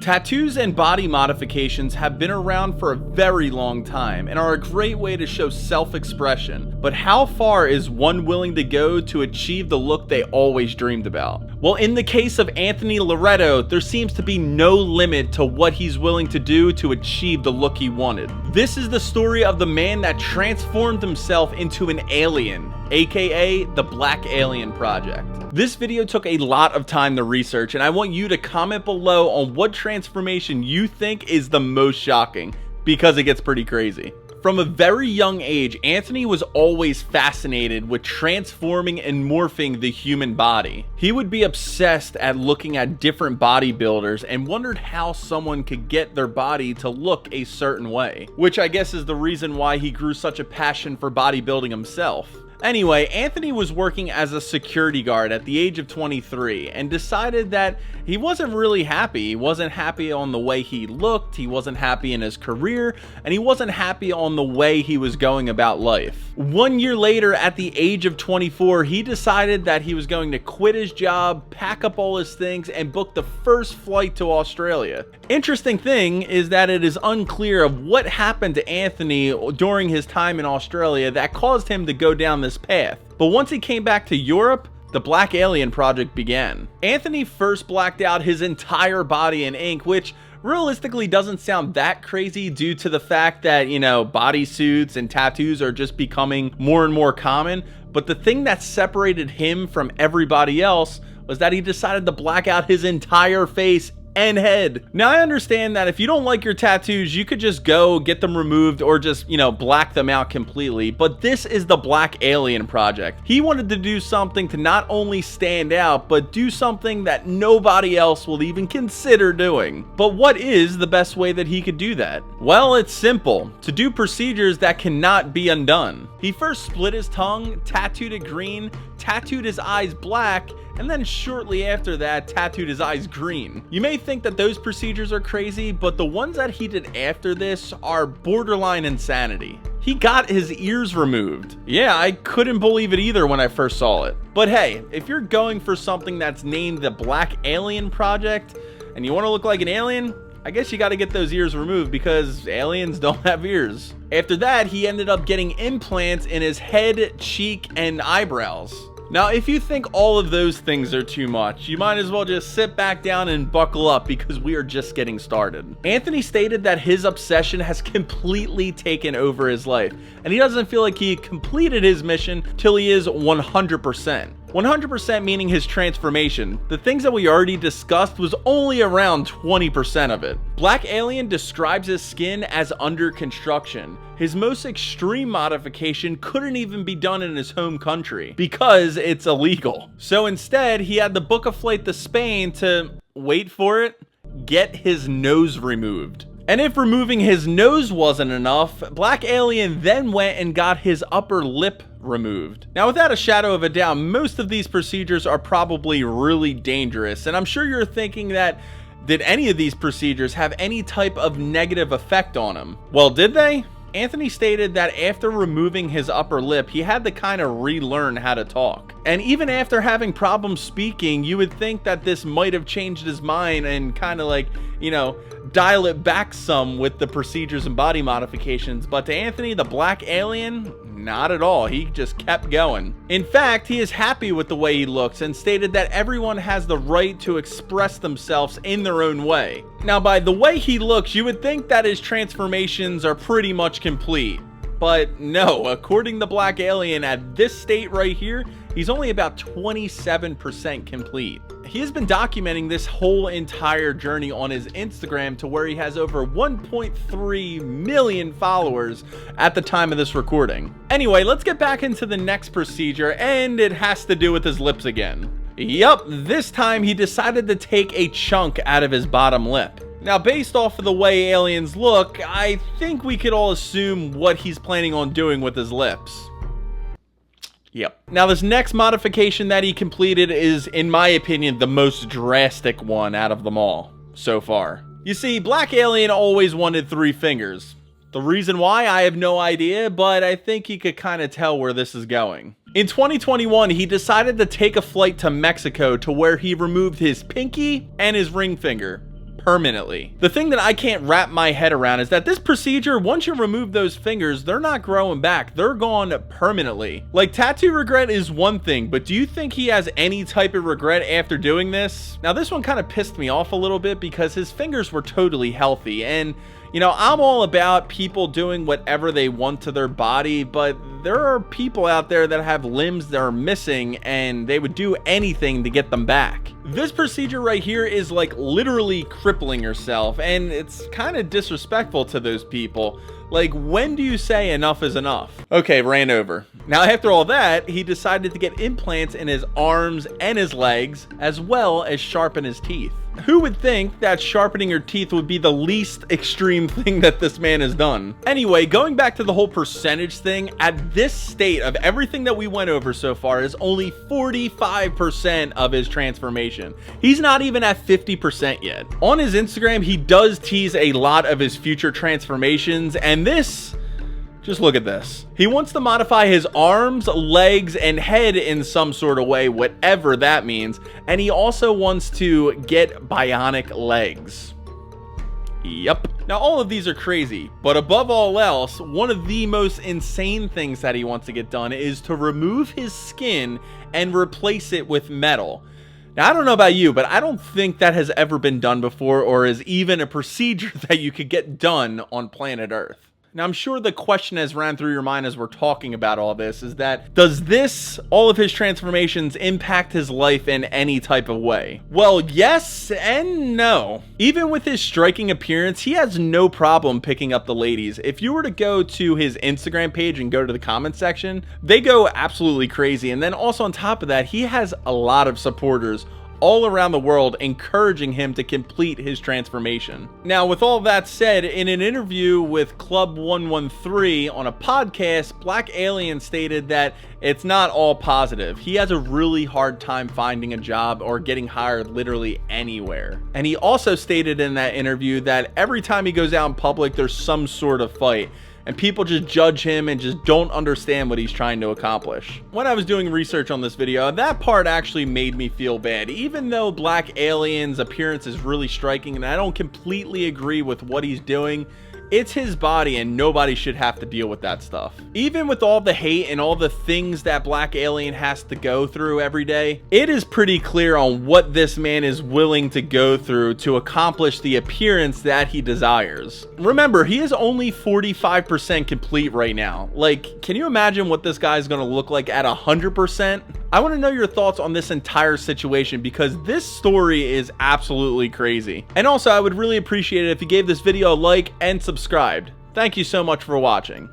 Tattoos and body modifications have been around for a very long time and are a great way to show self-expression, but how far is one willing to go to achieve the look they always dreamed about? Well, in the case of Anthony Loffredo, there seems to be no limit to what he's willing to do to achieve the look he wanted. This is the story of the man that transformed himself into an alien, aka the Black Alien Project. This video took a lot of time to research, and I want you to comment below on what transformation you think is the most shocking, because it gets pretty crazy. From a very young age, Anthony was always fascinated with transforming and morphing the human body. He would be obsessed at looking at different bodybuilders and wondered how someone could get their body to look a certain way, which I guess is the reason why he grew such a passion for bodybuilding himself. Anyway, Anthony was working as a security guard at the age of 23 and decided that he wasn't really happy. He wasn't happy on the way he looked, he wasn't happy in his career, and he wasn't happy on the way he was going about life. 1 year later, at the age of 24, he decided that he was going to quit his job, pack up all his things, and book the first flight to Australia. Interesting thing is that it is unclear of what happened to Anthony during his time in Australia that caused him to go down this path. But once he came back to Europe, the Black Alien Project began. Anthony first blacked out his entire body in ink, which realistically doesn't sound that crazy due to the fact that, you know, bodysuits and tattoos are just becoming more and more common. But the thing that separated him from everybody else was that he decided to black out his entire face and head. Now, I understand that if you don't like your tattoos, you could just go get them removed or just, black them out completely. But this is the Black Alien Project. He wanted to do something to not only stand out, but do something that nobody else will even consider doing. But what is the best way that he could do that? Well, it's simple. To do procedures that cannot be undone. He first split his tongue, tattooed it green, tattooed his eyes black, and then shortly after that, tattooed his eyes green. You may think that those procedures are crazy, but the ones that he did after this are borderline insanity. He got his ears removed. Yeah, I couldn't believe it either when I first saw it. But hey, if you're going for something that's named the Black Alien Project, and you want to look like an alien, I guess you got to get those ears removed because aliens don't have ears. After that, he ended up getting implants in his head, cheek, and eyebrows. Now, if you think all of those things are too much, you might as well just sit back down and buckle up because we are just getting started. Anthony stated that his obsession has completely taken over his life, and he doesn't feel like he completed his mission till he is 100%. 100% meaning his transformation. The things that we already discussed was only around 20% of it. Black Alien describes his skin as under construction. His most extreme modification couldn't even be done in his home country because it's illegal. So instead, he had to book a flight to Spain to, wait for it, get his nose removed. And if removing his nose wasn't enough, Black Alien then went and got his upper lip removed. Now, without a shadow of a doubt, most of these procedures are probably really dangerous, and I'm sure you're thinking that, did any of these procedures have any type of negative effect on him? Well, did they? Anthony stated that after removing his upper lip, he had to kind of relearn how to talk. And even after having problems speaking, you would think that this might have changed his mind and kind of dial it back some with the procedures and body modifications. But to Anthony, the Black Alien, not at all. He just kept going. In fact, he is happy with the way he looks and stated that everyone has the right to express themselves in their own way. Now, by the way he looks, you would think that his transformations are pretty much complete. But no, according to Black Alien, at this state right here, he's only about 27% complete. He has been documenting this whole entire journey on his Instagram to where he has over 1.3 million followers at the time of this recording. Anyway, let's get back into the next procedure, and it has to do with his lips again. Yup, this time he decided to take a chunk out of his bottom lip. Now, based off of the way aliens look, I think we could all assume what he's planning on doing with his lips. Yep. Now, this next modification that he completed is, in my opinion, the most drastic one out of them all so far. You see, Black Alien always wanted 3 fingers. The reason why, I have no idea, but I think he could kind of tell where this is going. In 2021, he decided to take a flight to Mexico to where he removed his pinky and his ring finger. permanently. The thing that I can't wrap my head around is that this procedure, once you remove those fingers, they're not growing back. They're gone permanently. Like, tattoo regret is one thing, but do you think he has any type of regret after doing this? Now, this one kind of pissed me off a little bit because his fingers were totally healthy, and you know, I'm all about people doing whatever they want to their body, but there are people out there that have limbs that are missing and they would do anything to get them back. This procedure right here is like literally crippling yourself, and it's kind of disrespectful to those people. Like, when do you say enough is enough? Okay, ran over. Now, after all that, he decided to get implants in his arms and his legs, as well as sharpen his teeth. Who would think that sharpening your teeth would be the least extreme thing that this man has done? Anyway, going back to the whole percentage thing, at this state of everything that we went over so far is only 45% of his transformation. He's not even at 50% yet. On his Instagram, he does tease a lot of his future transformations, and this, just look at this. He wants to modify his arms, legs, and head in some sort of way, whatever that means. And he also wants to get bionic legs. Yep. Now, all of these are crazy, but above all else, one of the most insane things that he wants to get done is to remove his skin and replace it with metal. Now, I don't know about you, but I don't think that has ever been done before, or is even a procedure that you could get done on planet Earth. Now, I'm sure the question has ran through your mind as we're talking about all this is that, does this, all of his transformations, impact his life in any type of way? Well, yes and no. Even with his striking appearance, he has no problem picking up the ladies. If you were to go to his Instagram page and go to the comment section, they go absolutely crazy. And then also on top of that, he has a lot of supporters all around the world encouraging him to complete his transformation. Now, with all that said, in an interview with Club 113 on a podcast, Black Alien stated that it's not all positive. He has a really hard time finding a job or getting hired literally anywhere. And he also stated in that interview that every time he goes out in public, there's some sort of fight, and people just judge him and just don't understand what he's trying to accomplish. When I was doing research on this video, that part actually made me feel bad. Even though Black Alien's appearance is really striking and I don't completely agree with what he's doing, it's his body and nobody should have to deal with that stuff. Even with all the hate and all the things that Black Alien has to go through every day, it is pretty clear on what this man is willing to go through to accomplish the appearance that he desires. Remember, he is only 45% complete right now. Like, can you imagine what this guy is going to look like at 100%? I want to know your thoughts on this entire situation because this story is absolutely crazy. And also, I would really appreciate it if you gave this video a like and subscribed. Thank you so much for watching.